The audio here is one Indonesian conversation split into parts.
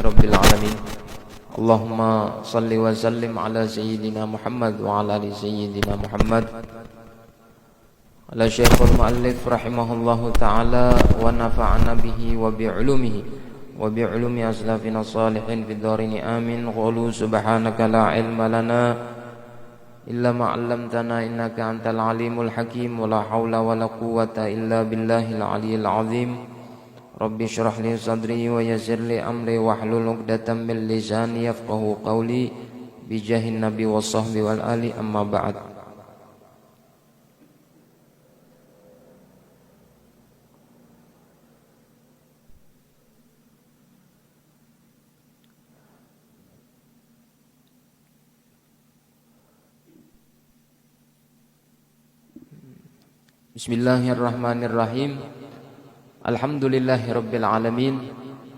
rabbil alamin. Allahumma salli wa sallim ala sayyidina Muhammad wa ala ali sayyidina Muhammad. Ala Syekhul Mu'allif rahimahullahu ta'ala wa nafa'ana bihi wa bi'ulumihi wa bi'ulumi aslafina salihin fid dharini amin. Qulu subhanaka la ilma lana illa ma 'allamtana innaka antal alimul hakim wa la haula wa la quwwata illa billahil aliyyil azim. Rabbi shrah li sadri wa yassir li amri wahlul 'uqdatam min lisani yafqahu qawli bi jahin nabi wa sahbi wal ali amma ba'd. Bismillahirrahmanirrahim. Alhamdulillahirabbil alamin.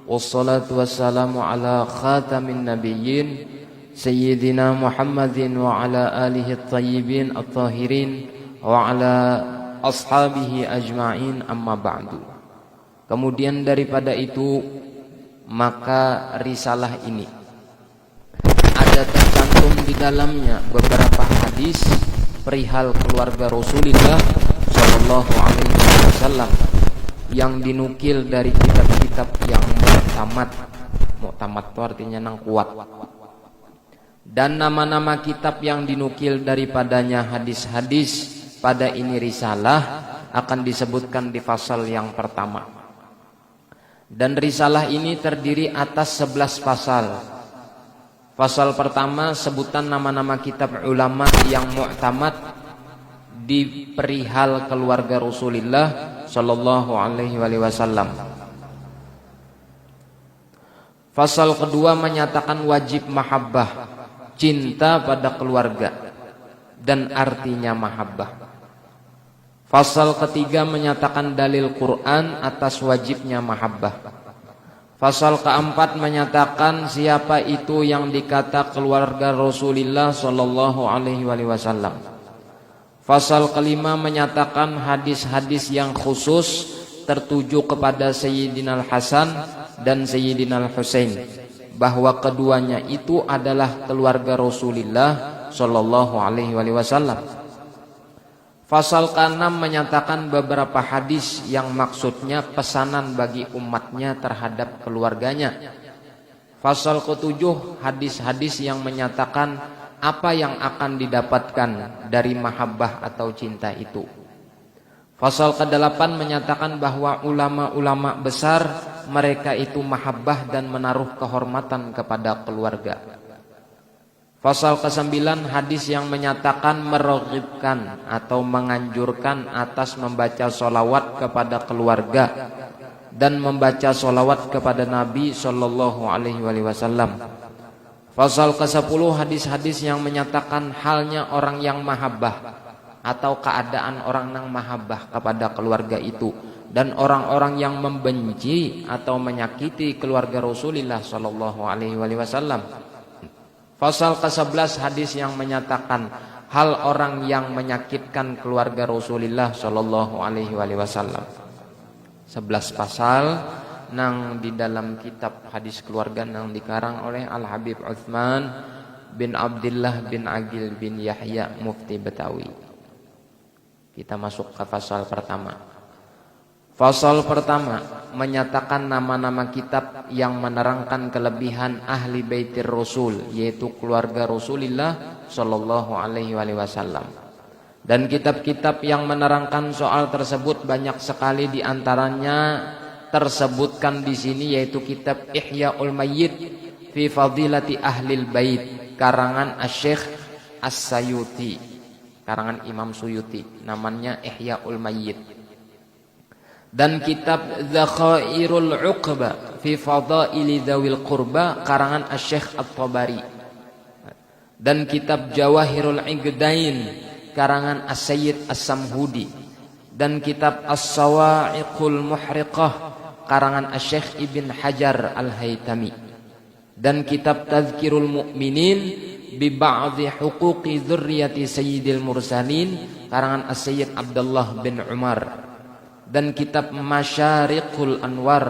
Wassalatu wassalamu ala khatamin nabiyyin sayyidina Muhammadin wa ala alihi at-tayyibin at-tahirin wa ala ashabihi ajma'in amma ba'du. Kemudian daripada itu, maka risalah ini ada tercantum di dalamnya beberapa hadis perihal keluarga Rasulullah sallallahu alaihi wasallam yang dinukil dari kitab-kitab yang mu'tamad. Mu'tamad itu artinya nang kuat. Dan nama-nama kitab yang dinukil daripadanya hadis-hadis pada ini risalah akan disebutkan di fasal yang pertama. Dan risalah ini terdiri atas 11 fasal. Fasal pertama sebutan nama-nama kitab ulama yang mu'tamad di perihal keluarga Rasulullah sallallahu alaihi wasallam. Fasal kedua menyatakan wajib mahabbah, cinta pada keluarga dan artinya mahabbah. Fasal ketiga menyatakan dalil Quran atas wajibnya mahabbah. Fasal keempat menyatakan siapa itu yang dikata keluarga Rasulullah sallallahu alaihi wasallam. Fasal kelima menyatakan hadis-hadis yang khusus tertuju kepada Sayyidina Al-Hasan dan Sayyidina Al-Husain, bahwa keduanya itu adalah keluarga Rasulullah sallallahu alaihi wasallam. Fasal ke-6 menyatakan beberapa hadis yang maksudnya pesanan bagi umatnya terhadap keluarganya. Fasal ke-7 hadis-hadis yang menyatakan apa yang akan didapatkan dari mahabbah atau cinta itu. Fasal ke-8 menyatakan bahwa ulama-ulama besar mereka itu mahabbah dan menaruh kehormatan kepada keluarga. Fasal ke-9 hadis yang menyatakan meraghibkan atau menganjurkan atas membaca sholawat kepada keluarga dan membaca sholawat kepada Nabi sallallahu alaihi wasallam. Fasal ke-10 hadis-hadis yang menyatakan halnya orang yang mahabbah atau keadaan orang yang mahabbah kepada keluarga itu dan orang-orang yang membenci atau menyakiti keluarga Rasulullah sallallahu alaihi wasallam. Fasal ke-11 hadis yang menyatakan hal orang yang menyakitkan keluarga Rasulullah sallallahu alaihi wasallam. 11 pasal nang di dalam kitab hadis keluarga nang dikarang oleh Al-Habib Utsman bin Abdullah bin Aqil bin Yahya Mufti Betawi. Kita masuk ke fasal pertama. Fasal pertama menyatakan nama-nama kitab yang menerangkan kelebihan ahli baitir Rasul, yaitu keluarga Rasulullah sallallahu alaihi wasallam. Dan kitab-kitab yang menerangkan soal tersebut banyak sekali, di antaranya tersebutkan di sini yaitu kitab Ihya'ul Mayyit fi Fadilati Ahlil Bait karangan Asy-Syaikh As-Sayuti, karangan Imam Suyuti, namanya Ihya'ul Mayyit. Dan kitab Zakhairul Uqba fi Fadaili Dzawil Qurba karangan Asy-Syaikh At-Tabari. Dan kitab Jawahirul Iqdain karangan As-Sayyid As-Samhudi. Dan kitab As-Sawa'iqul Muhriqah karangan Asy-Syaikh Ibn Hajar Al-Haytami. Dan kitab Tadhkirul Mu'minin bi ba'dhi huquqi dzurriyyati Sayyidil Mursalin karangan As-Sayyid Abdullah bin Umar. Dan kitab Masyariqul Anwar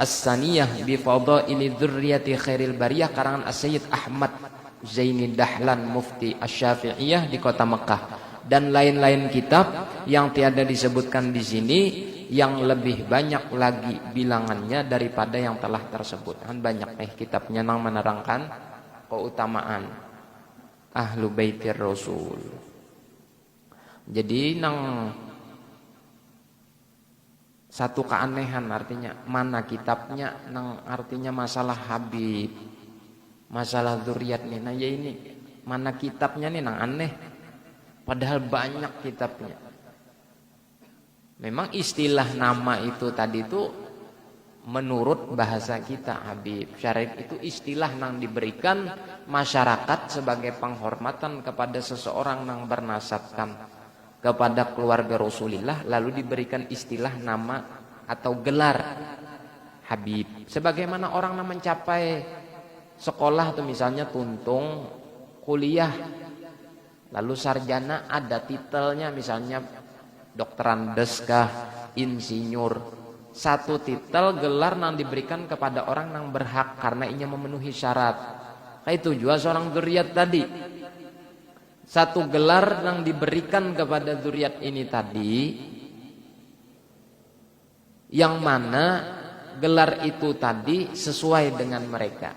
As-Saniyah bi Fadaili Dzurriyyati Khairil Bariyah karangan As-Sayyid Ahmad Zaini Dahlan Mufti Asy-Syafi'iyah di kota Mekah, dan lain-lain kitab yang tiada disebutkan di sini yang lebih banyak lagi bilangannya daripada yang telah tersebut. Kan banyak kitabnya yang menerangkan keutamaan Ahlu Baitir Rasul. Jadi nang satu keanehan artinya mana kitabnya nang artinya masalah Habib, masalah dzurriyyat nih. Nah ya ini mana kitabnya nih nang aneh. Padahal banyak kitabnya. Memang istilah nama itu tadi itu menurut bahasa kita Habib Syarif itu istilah yang diberikan masyarakat sebagai penghormatan kepada seseorang yang bernasabkan kepada keluarga Rasulullah, lalu diberikan istilah nama atau gelar Habib. Sebagaimana orang yang mencapai sekolah tuh misalnya tuntung kuliah lalu sarjana ada titelnya misalnya dokterandes kah, insinyur. Satu titel gelar yang diberikan kepada orang yang berhak karena ia memenuhi syarat. Kayak itu juga seorang dzurriyyat tadi. Satu gelar yang diberikan kepada dzurriyyat ini tadi yang mana gelar itu tadi sesuai dengan mereka.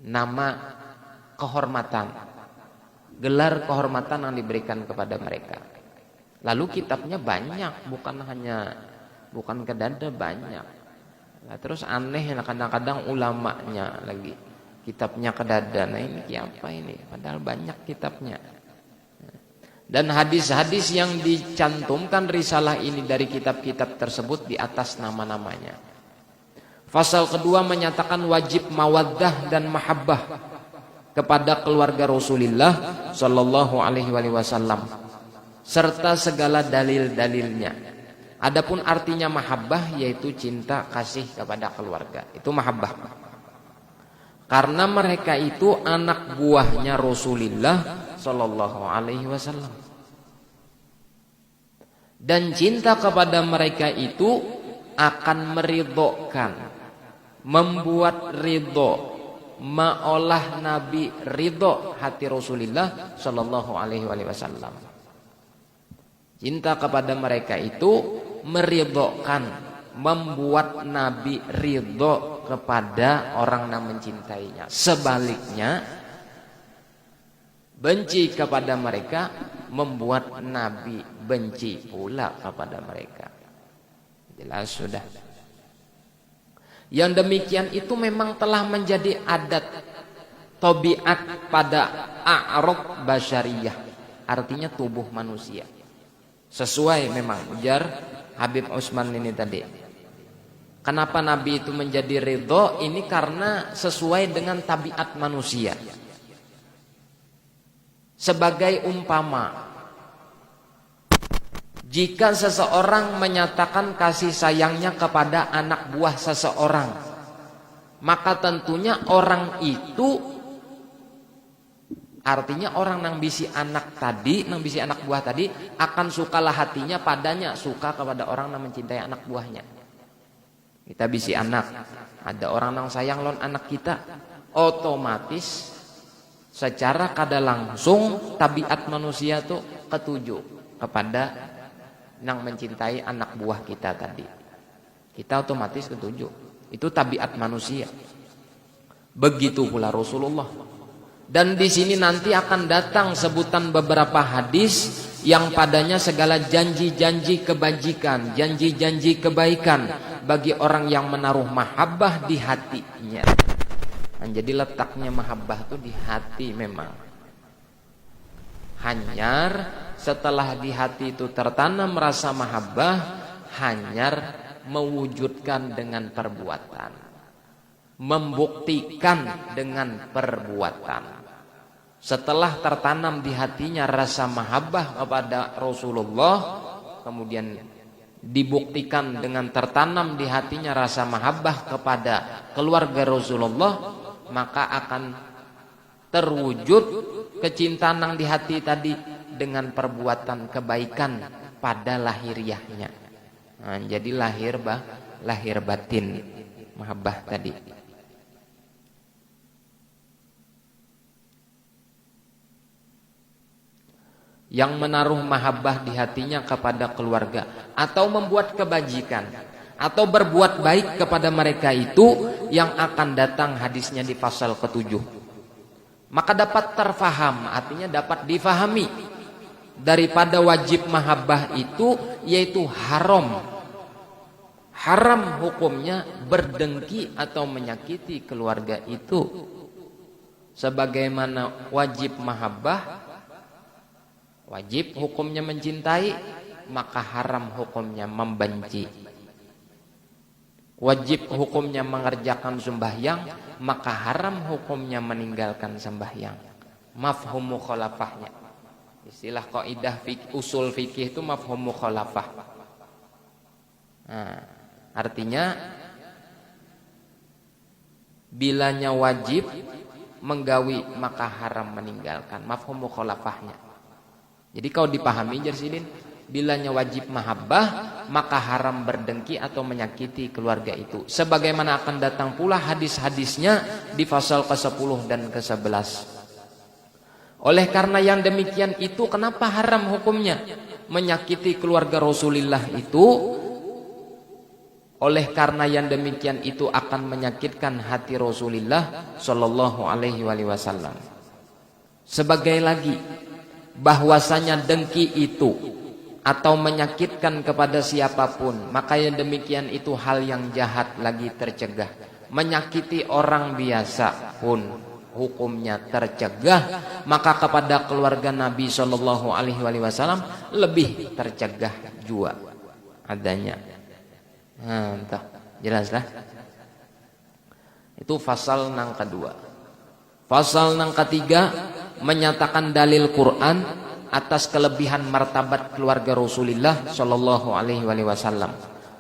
Nama kehormatan. Gelar kehormatan yang diberikan kepada mereka. Lalu kitabnya banyak, bukan kedada banyak. Nah, terus aneh kadang-kadang ulamanya lagi kitabnya kedada. Nah ini apa ini? Padahal banyak kitabnya. Dan hadis-hadis yang dicantumkan risalah ini dari kitab-kitab tersebut di atas nama-namanya. Fasal kedua menyatakan wajib mawaddah dan mahabbah kepada keluarga Rasulullah sallallahu alaihi wasallam serta segala dalil-dalilnya. Adapun artinya mahabbah yaitu cinta kasih kepada keluarga. Itu mahabbah. Karena mereka itu anak buahnya Rasulullah sallallahu alaihi wasallam. Dan cinta kepada mereka itu akan meridhokan, membuat ridho, maolah Nabi ridho hati Rasulullah sallallahu alaihi wasallam. Cinta kepada mereka itu meridhokan, membuat Nabi ridho kepada orang yang mencintainya. Sebaliknya, benci kepada mereka membuat Nabi benci pula kepada mereka. Jelas sudah. Yang demikian itu memang telah menjadi adat tabiat pada a'rab basyariyah, artinya tubuh manusia. Sesuai memang ujar Habib Utsman ini tadi. Kenapa Nabi itu menjadi ridho? Ini karena sesuai dengan tabiat manusia. Sebagai umpama, jika seseorang menyatakan kasih sayangnya kepada anak buah seseorang, maka tentunya orang itu artinya orang yang bisi anak tadi, yang bisi anak buah tadi akan sukalah hatinya padanya, suka kepada orang yang mencintai anak buahnya. Kita bisi anak, ada orang yang sayang lawan anak kita, otomatis secara kada langsung tabiat manusia tuh ketuju kepada yang mencintai anak buah kita tadi. Kita otomatis ketuju. Itu tabiat manusia. Begitu pula Rasulullah. Dan di sini nanti akan datang sebutan beberapa hadis yang padanya segala janji-janji kebajikan, janji-janji kebaikan bagi orang yang menaruh mahabbah di hatinya. Nah, jadi letaknya mahabbah itu di hati memang. Hanyar setelah di hati itu tertanam rasa mahabbah, hanyar mewujudkan dengan perbuatan, membuktikan dengan perbuatan. Setelah tertanam di hatinya rasa mahabbah kepada Rasulullah, kemudian dibuktikan dengan tertanam di hatinya rasa mahabbah kepada keluarga Rasulullah, maka akan terwujud kecintaan yang di hati tadi dengan perbuatan kebaikan pada lahiriahnya. Nah, jadi lahir lahir batin mahabbah tadi. Yang menaruh mahabbah di hatinya kepada keluarga atau membuat kebajikan atau berbuat baik kepada mereka itu yang akan datang hadisnya di pasal ke-7. Maka dapat terfaham, artinya dapat difahami daripada wajib mahabbah itu yaitu haram. Haram hukumnya berdengki atau menyakiti keluarga itu. Sebagaimana wajib mahabbah, wajib hukumnya mencintai, maka haram hukumnya membenci. Wajib hukumnya mengerjakan sembahyang, maka haram hukumnya meninggalkan sembahyang. Mafhum mukhalafahnya. Istilah kaidah usul fikih itu mafhum mukhalafah. Nah, artinya bilanya wajib menggawi maka haram meninggalkan. Mafhum mukhalafahnya. Jadi kalau dipahami Jersidin, bilanya wajib mahabbah maka haram berdengki atau menyakiti keluarga itu. Sebagaimana akan datang pula hadis-hadisnya di pasal ke-10 dan ke-11. Oleh karena yang demikian itu, kenapa haram hukumnya menyakiti keluarga Rasulullah itu? Oleh karena yang demikian itu akan menyakitkan hati Rasulullah Shallallahu Alaihi Wasallam. Sebagai lagi, bahwasanya dengki itu atau menyakitkan kepada siapapun, maka yang demikian itu hal yang jahat lagi tercegah. Menyakiti orang biasa pun hukumnya tercegah, maka kepada keluarga Nabi Shallallahu Alaihi Wasallam lebih tercegah jua adanya. Entah, jelaslah. Itu fasal nang kedua. Fasal nang ketiga menyatakan dalil Quran atas kelebihan martabat keluarga Rasulullah Shallallahu Alaihi Wasallam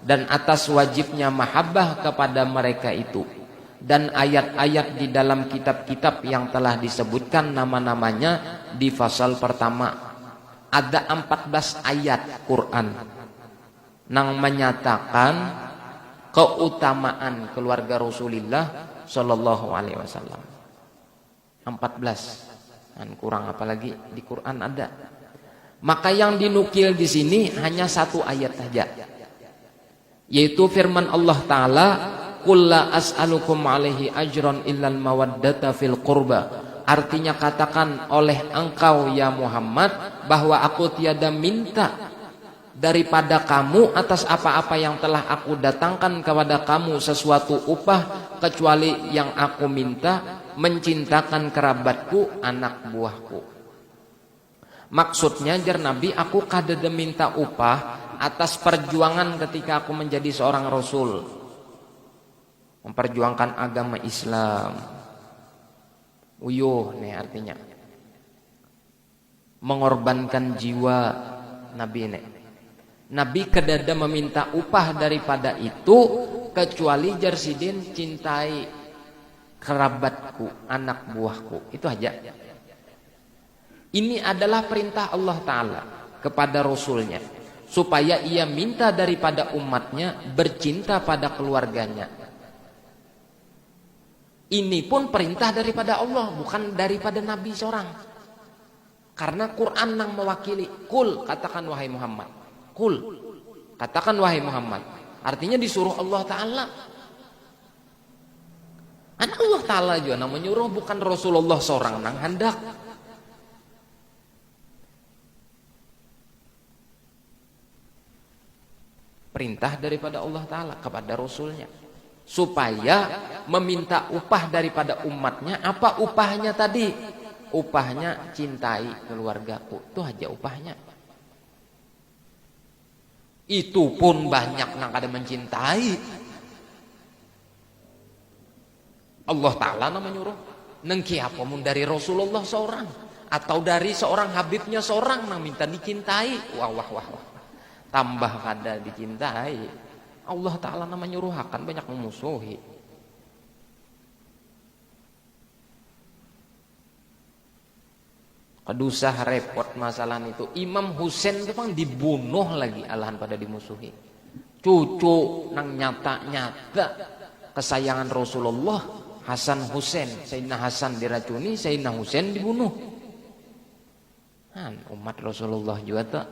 dan atas wajibnya mahabbah kepada mereka itu, dan ayat-ayat di dalam kitab-kitab yang telah disebutkan nama-namanya di fasal pertama. Ada 14 ayat Quran nang menyatakan keutamaan keluarga Rasulullah Shallallahu Alaihi Wasallam. 14, dan kurang apalagi di Quran ada. Maka yang dinukil di sini hanya satu ayat saja, yaitu firman Allah Taala, "Qul la as'alukum alaihi ajran illal mawaddata fil qurba." Artinya katakan oleh engkau ya Muhammad bahwa aku tiada minta daripada kamu atas apa-apa yang telah aku datangkan kepada kamu sesuatu upah, kecuali yang aku minta mencintakan kerabatku, anak buahku. Maksudnya jar Nabi, aku kadada minta upah atas perjuangan ketika aku menjadi seorang Rasul, memperjuangkan agama Islam. Uyuh nih artinya mengorbankan jiwa Nabi nih. Nabi kedada meminta upah daripada itu, kecuali Jarsidin cintai kerabatku, anak buahku. Itu aja. Ini adalah perintah Allah Ta'ala kepada Rasulnya, supaya ia minta daripada umatnya bercinta pada keluarganya. Ini pun perintah daripada Allah, bukan daripada Nabi seorang. Karena Quran yang mewakili. Kul, katakan wahai Muhammad. Kul, katakan wahai Muhammad. Artinya disuruh Allah Ta'ala. Allah Ta'ala juga yang menyuruh, bukan Rasulullah seorang nang hendak. Perintah daripada Allah Ta'ala kepada Rasulnya, supaya meminta upah daripada umatnya. Apa upahnya tadi? Upahnya cintai keluargaku. Itu aja upahnya. Itu pun banyak nang kada mencintai. Allah Ta'ala nama nyuruh. Nengki apa mun dari Rasulullah seorang, atau dari seorang Habibnya seorang nang minta dicintai. Wah. Tambah kada dicintai. Allah Ta'ala nama nyuruh akan banyak memusuhi. Kedusah repot masalah itu. Imam Husain itu kan dibunuh lagi, alahan pada dimusuhi. cucu nang nyata-nyata kesayangan Rasulullah, Hasan Husain. Sayyidina Hasan diracuni, Sayyidina Husain dibunuh. Umat Rasulullah juga tak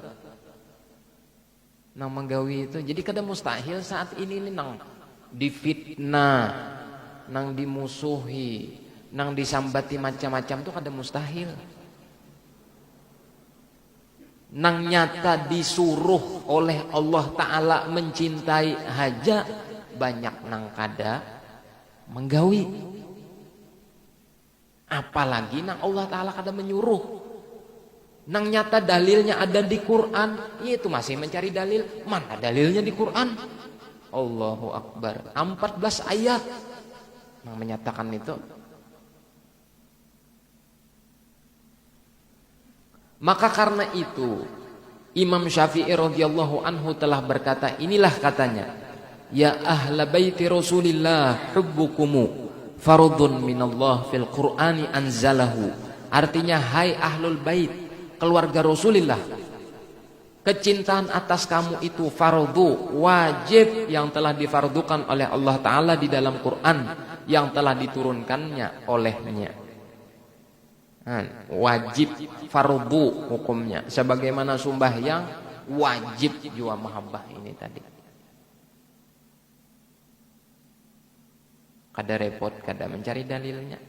nang menggawi itu. Jadi kada mustahil saat ini nang difitnah, nang dimusuhi, nang disambati macam-macam tuh kada mustahil. Nang nyata disuruh oleh Allah Ta'ala mencintai haja, banyak nang kada menggawi. Apalagi nang Allah Ta'ala kada menyuruh. Nang nyata dalilnya ada di Quran, itu masih mencari dalil. Mana dalilnya di Quran? Allahu Akbar. 14 ayat yang menyatakan itu. Maka karena itu Imam Syafi'i radhiyallahu anhu telah berkata, inilah katanya, ya ahla baiti Rasulillah hubbukumu fardun minallah fil Qur'ani anzalahu. Artinya, hai ahlul bait, keluarga Rasulillah, kecintaan atas kamu itu fardu, wajib yang telah difardukan oleh Allah Ta'ala di dalam Quran, yang telah diturunkannya olehnya. Wajib fardu hukumnya, sebagaimana sembahyang wajib jua mahabbah ini tadi. Kada repot, kada mencari dalilnya.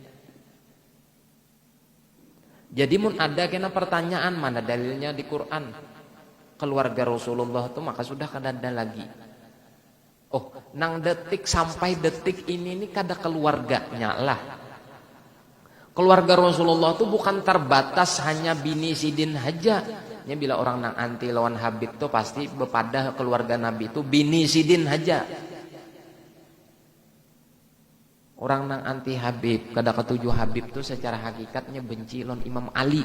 Jadi mun ada kena pertanyaan mana dalilnya di Quran keluarga Rasulullah itu, maka sudah kada ada lagi. Oh, nang detik sampai detik ini kada keluarganya lah. Keluarga Rasulullah itu bukan terbatas hanya bini sidin haja. Ya, bila orang nang anti lawan Habib itu pasti bepada keluarga Nabi itu bini sidin haja. Orang nang anti Habib, kada ketujuh Habib itu secara hakikatnya benci lawan Imam Ali.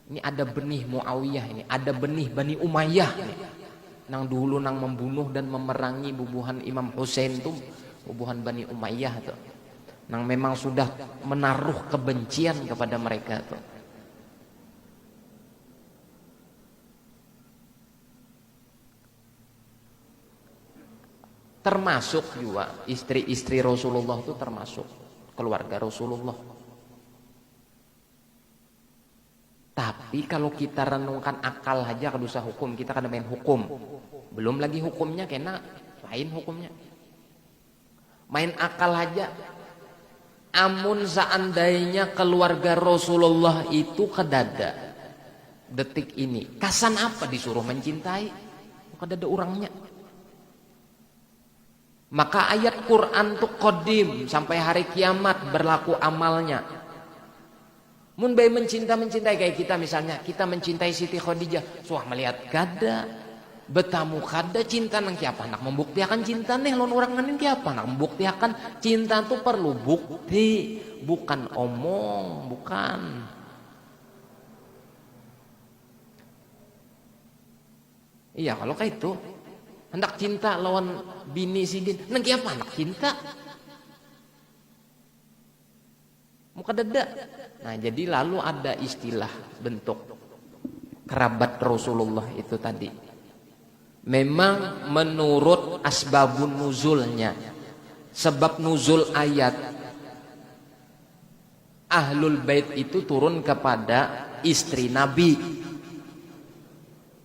Ini ada benih Muawiyah ini, ada benih Bani Umayyah ini. Nang dulu nang membunuh dan memerangi bubuhan Imam Husain itu, bubuhan Bani Umayyah itu. Nang memang sudah menaruh kebencian kepada mereka tuh. Termasuk juga istri-istri Rasulullah itu termasuk keluarga Rasulullah. Tapi kalau kita renungkan akal aja kada usah hukum, kita kada main hukum. Belum lagi hukumnya kena lain hukumnya. Main akal aja. Amun seandainya keluarga Rasulullah itu kedada detik ini, kasan apa disuruh mencintai? Kedada orangnya. Maka ayat Quran tuh qadim sampai hari kiamat berlaku amalnya. Mun bayi mencintai kayak kita misalnya, kita mencintai Siti Khadijah, suah melihat kada betamu kada cinta nang kiapa nak membuktikan cinta nih lawan orang lain kiapa nak membuktikan cinta tuh perlu bukti, bukan omong, bukan. Iya, kalau kayak itu hendak cinta lawan bini sidin nang kiapa nak cinta muka dada. Nah, jadi lalu ada istilah bentuk kerabat Rasulullah itu tadi. Memang menurut asbabun nuzulnya, sebab nuzul ayat Ahlul Bait itu turun kepada istri Nabi.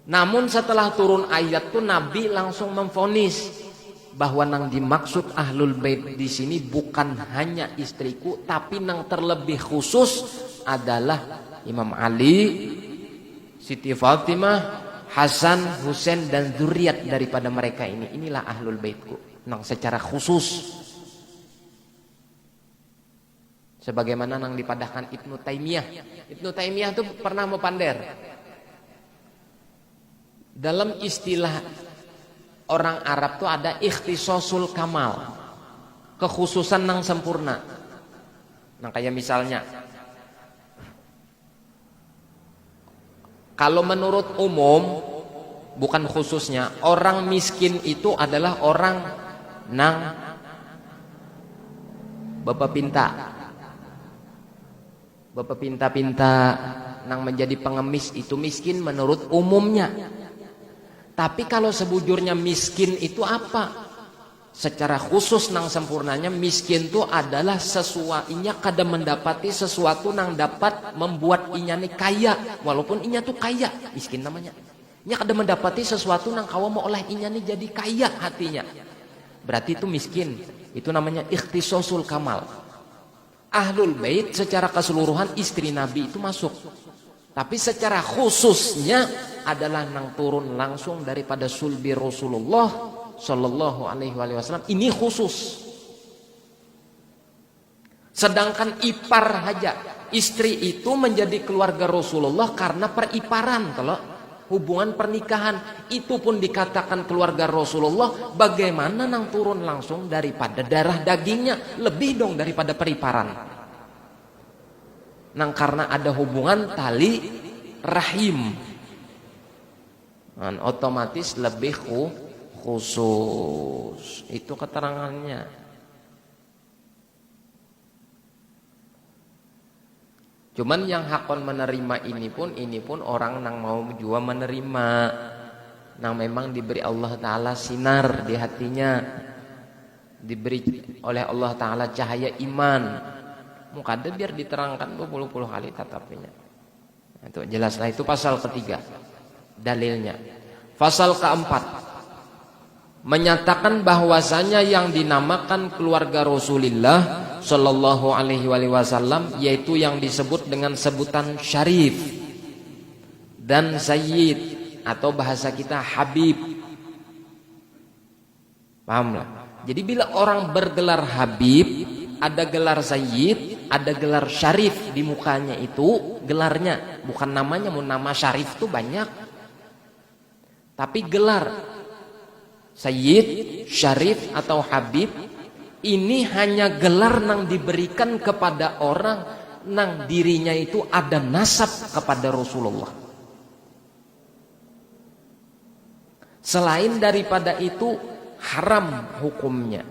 Namun setelah turun ayat itu Nabi langsung memvonis bahwa nang dimaksud Ahlul Bait di sini bukan hanya istriku, tapi nang terlebih khusus adalah Imam Ali, Siti Fatimah, Hasan, Husain dan zuriat daripada mereka ini. Inilah Ahlul Baitku. Nang secara khusus. Sebagaimana nang dipadahkan Ibnu Taimiyah. Ibnu Taimiyah itu pernah mepander. Dalam istilah orang Arab itu ada ikhtisasul kamal. Kekhususan nang sempurna. Nah, kayak misalnya kalau menurut umum, bukan khususnya, orang miskin itu adalah orang nang bapak pinta. Bapak pinta-pinta nang menjadi pengemis itu miskin menurut umumnya. Tapi kalau sebujurnya miskin itu apa? Secara khusus nang sempurnanya miskin itu adalah sesuatunya kada mendapati sesuatu nang dapat membuat inya nih kaya, walaupun inya tuh kaya, miskin namanya. Inya kada mendapati sesuatu nang kawa mau olah inya nih jadi kaya hatinya. Berarti itu miskin. Itu namanya ikhtisosul kamal. Ahlul bait secara keseluruhan istri Nabi itu masuk. Tapi secara khususnya adalah nang turun langsung daripada sulbi Rasulullah Sallallahu Alaihi Wasallam. Ini khusus. Sedangkan ipar saja, istri itu menjadi keluarga Rasulullah karena periparan. Kalau hubungan pernikahan itu pun dikatakan keluarga Rasulullah, bagaimana nang turun langsung daripada darah dagingnya, lebih dong daripada periparan. Nang karena ada hubungan tali rahim, otomatis lebih khusus. Itu keterangannya. Cuman yang hakon menerima ini pun orang nang mau jua menerima, nang memang diberi Allah Ta'ala sinar di hatinya, diberi oleh Allah Ta'ala cahaya iman. Mukada biar diterangkan berpuluh-puluh kali tatapinya. Itu jelaslah, itu pasal ketiga dalilnya. Pasal keempat menyatakan bahwasanya yang dinamakan keluarga Rasulullah Sallallahu Alaihi Wasallam yaitu yang disebut dengan sebutan syarif dan sayyid atau bahasa kita habib. Pahamlah? Jadi bila orang bergelar habib, ada gelar sayyid, ada gelar syarif di mukanya, itu gelarnya, bukan namanya. Mau nama syarif tuh banyak, tapi gelar sayyid, syarif atau habib ini hanya gelar nang diberikan kepada orang nang dirinya itu ada nasab kepada Rasulullah. Selain daripada itu haram hukumnya.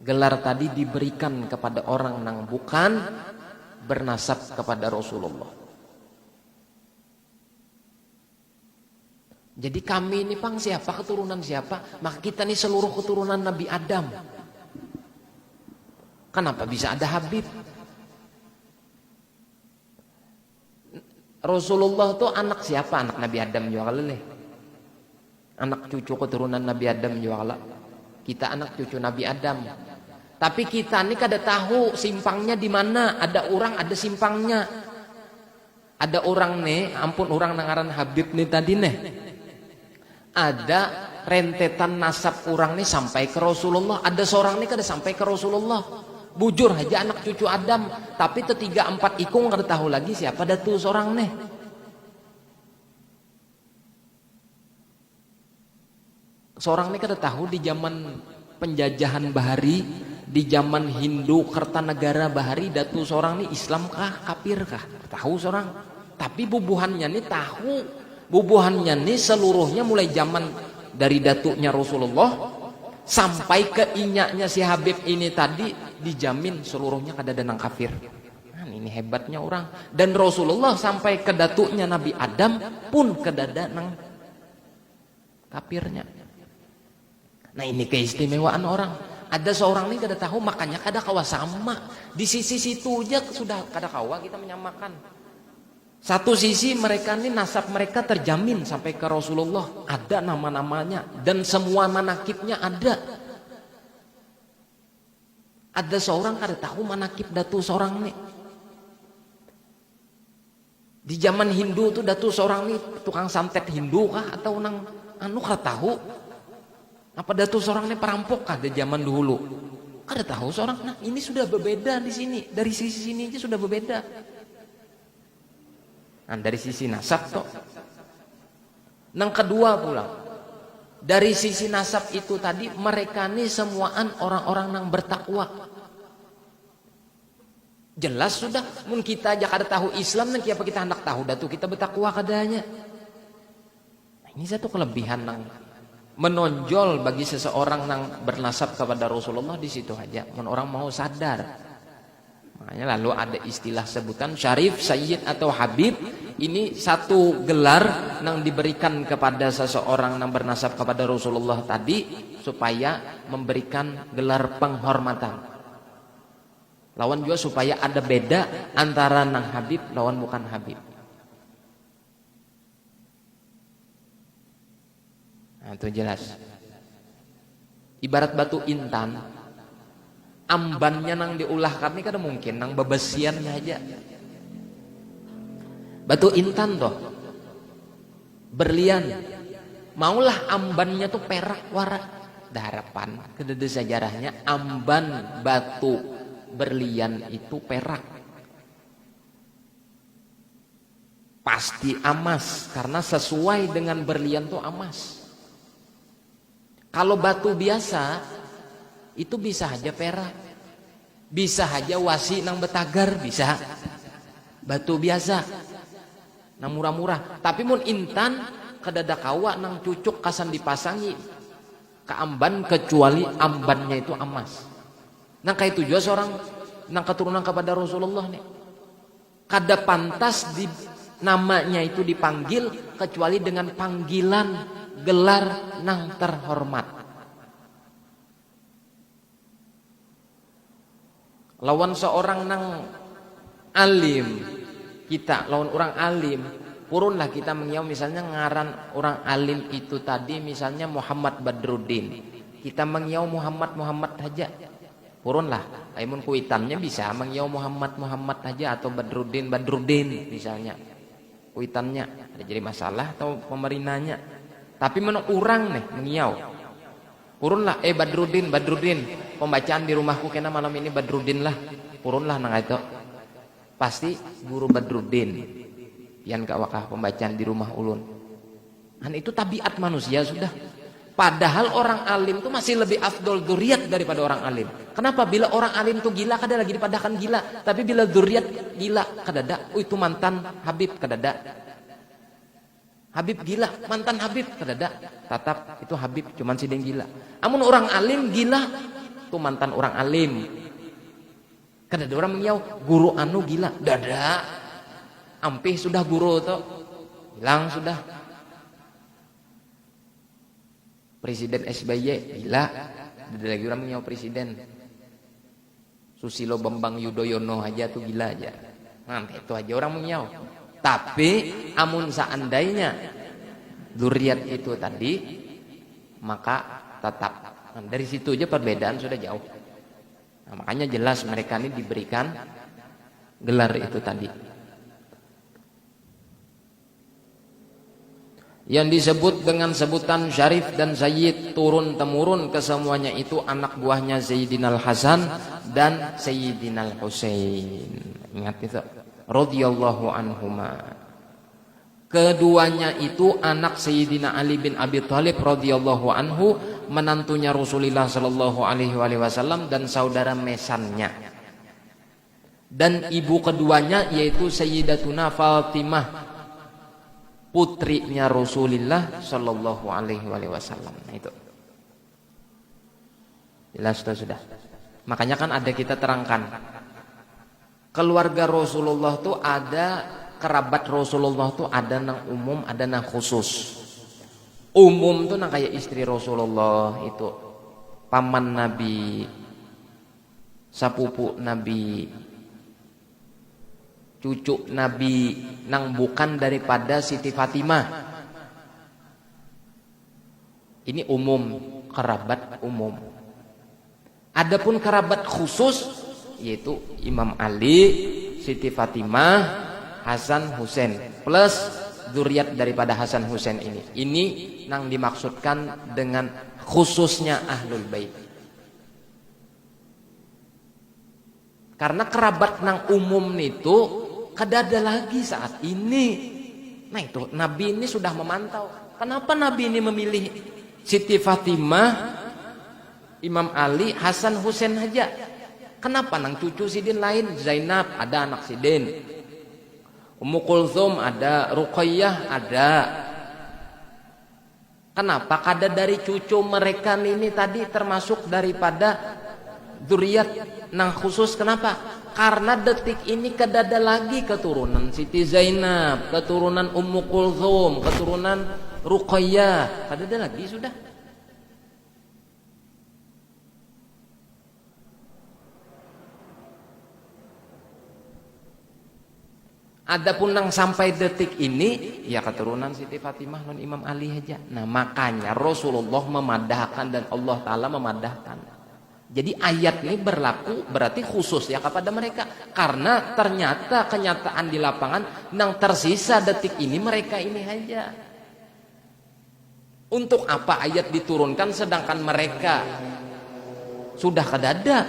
Gelar tadi diberikan kepada orang nang bukan bernasab kepada Rasulullah. Jadi kami ini pang siapa, keturunan siapa? Maka kita ini seluruh keturunan Nabi Adam. Kenapa bisa ada Habib? Rasulullah itu anak siapa? Anak Nabi Adam juga kali. Anak cucu keturunan Nabi Adam juga kali. Kita anak cucu Nabi Adam. Tapi kita ini kada tahu simpangnya di mana. Ada orang ada simpangnya. Ada orang nih, ampun orang nangaran Habib nih tadi nih. Ada rentetan nasab orang nih sampai ke Rasulullah. Ada seorang nih kada sampai ke Rasulullah. Bujur aja anak cucu Adam. Tapi ketiga empat ikung kada tahu lagi siapa datu seorang nih. Seorang nih kada tahu di zaman penjajahan bahari, di zaman Hindu Kertanegara bahari, datu seorang nih Islam kah, kafir kah? Tahu seorang. Tapi bubuhannya nih tahu. Bubuhannya nih seluruhnya mulai zaman dari datuknya Rasulullah sampai ke inyaknya si Habib ini tadi dijamin seluruhnya kada ada nang kafir. Nah, ini hebatnya orang. Dan Rasulullah sampai ke datuknya Nabi Adam pun kada ada nang kafirnya. Nah, ini keistimewaan orang. Ada seorang ini kada tahu, makanya kada kawa sama. Di sisi situ aja sudah kada kawa kita menyamakan. Satu sisi mereka ini nasab mereka terjamin sampai ke Rasulullah, ada nama-namanya dan semua manakibnya ada. Ada seorang kada tahu manakib datu seorang nih. Di zaman Hindu tuh datu seorang nih tukang santet Hindu kah atau nang kada tahu. Apa datu seorang nih perampok kah di zaman dulu? Kada tahu seorang. Nah, ini sudah berbeda di sini. Dari sisi sini aja sudah berbeda. Nah, dari sisi nasab toh. Yang kedua pula, dari sisi nasab itu tadi mereka nih semuaan orang-orang yang bertakwa. Jelas sudah, mun kita aja kada tahu Islam, nanti apa kita hendak tahu datu kita bertakwa kadanya. Nah, ini satu kelebihan nang menonjol bagi seseorang yang bernasab kepada Rasulullah di situ aja. Mun orang mau sadar. Makanya lalu ada istilah sebutan syarif, sayyid atau habib. Ini satu gelar yang diberikan kepada seseorang yang bernasab kepada Rasulullah tadi supaya memberikan gelar penghormatan. Lawan juga supaya ada beda antara nang habib lawan bukan habib. Nah, itu jelas. Ibarat batu intan, ambannya nang diulah kami kada mungkin nang bebesiannya aja. Batu intan toh, berlian, maulah ambannya tuh perak warak. Harapan kedede sejarahnya amban batu berlian itu perak. Pasti emas karena sesuai dengan berlian tuh emas. Kalau batu biasa itu bisa aja perak, bisa aja wasi nang betagar, bisa batu biasa nang murah-murah. Tapi mun intan kedada kawa nang cucuk kasan dipasangi ke amban kecuali ambannya itu emas. Nah kayak itu juga seorang nang keturunan kepada Rasulullah nih, kada pantas di namanya itu dipanggil kecuali dengan panggilan gelar nang terhormat. Lawan seorang nang alim, kita lawan orang alim, purunlah kita mengiau misalnya ngaran orang alim itu tadi misalnya Muhammad Badruddin, kita mengiau Muhammad saja, purunlah. Aimun kuitannya bisa mengiau Muhammad saja atau Badruddin misalnya, kuitannya ada jadi masalah atau pemerintahnya. Tapi menurut orang nih mengiau, purunlah Badruddin, pembacaan di rumahku kena malam ini Badruddin lah, purunlah nang itu. Pasti guru Badruddin yang gak wakah pembacaan di rumah ulun. Dan itu tabiat manusia sudah. Padahal orang alim tuh masih lebih afdol dzurriat daripada orang alim. Kenapa? Bila orang alim tuh gila kada lagi dipadahkan gila, tapi bila dzurriat gila kadada, itu mantan Habib kadada. Habib gila, mantan Habib kadada, tatap itu Habib cuman sideng gila. Amun orang alim gila tuh mantan orang alim. Kadada orang mengiau guru anu gila, dada. Ampih sudah guru tuh hilang sudah. Presiden SBY gila, dada lagi orang mengiau presiden. Susilo Bambang Yudhoyono aja tuh gila aja. Nah, itu aja orang mengiau. Tapi amun seandainya dzurriat itu tadi, maka tetap. Nah, dari situ aja perbedaan sudah jauh. Nah, makanya jelas mereka ini diberikan gelar itu tadi. Yang disebut dengan sebutan syarif dan sayyid turun temurun kesemuanya itu anak buahnya Sayyidina Al-Hasan dan Sayyidina Al-Husain. Ingat itu. Radhiyallahu anhuma. Keduanya itu anak Sayyidina Ali bin Abi Thalib radhiyallahu anhu, menantunya Rasulullah sallallahu alaihi wasallam dan saudara mesannya. Dan ibu keduanya yaitu Sayyidatuna Fatimah, putrinya Rasulullah sallallahu alaihi wasallam. Nah, itu. Jelas sudah. Makanya kan ada kita terangkan. Keluarga Rasulullah tuh ada, kerabat Rasulullah tuh ada nang umum, ada nang khusus. Umum tuh nang kayak istri Rasulullah itu, paman Nabi, sapupu Nabi, cucu Nabi, nang bukan daripada Siti Fatimah. Ini umum, kerabat umum. Adapun kerabat khusus yaitu Imam Ali, Siti Fatimah, Hasan Husain plus dzurriat daripada Hasan Husain ini. Ini nang dimaksudkan dengan khususnya Ahlul Bait. Karena kerabat nang umum itu kada ada lagi saat ini. Nah itu Nabi ini sudah memantau. Kenapa Nabi ini memilih Siti Fatimah, Imam Ali, Hasan Husain aja? Kenapa nang cucu sidin lain? Zainab ada anak sidin, Ummu Kulthum ada, Ruqayyah ada. Kenapa kada dari cucu mereka ini tadi termasuk daripada Dzurriat nang khusus kenapa? Karena detik ini kedada lagi keturunan Siti Zainab, keturunan Ummu Kulthum, keturunan Ruqayyah, kedada lagi sudah. Adapun nang sampai detik ini ya keturunan Siti Fatimah non Imam Ali aja. Nah makanya Rasulullah memadahkan dan Allah Ta'ala memadahkan. Jadi ayat ini berlaku berarti khusus ya kepada mereka. Karena ternyata kenyataan di lapangan nang tersisa detik ini mereka ini aja. Untuk apa ayat diturunkan sedangkan mereka sudah kadada.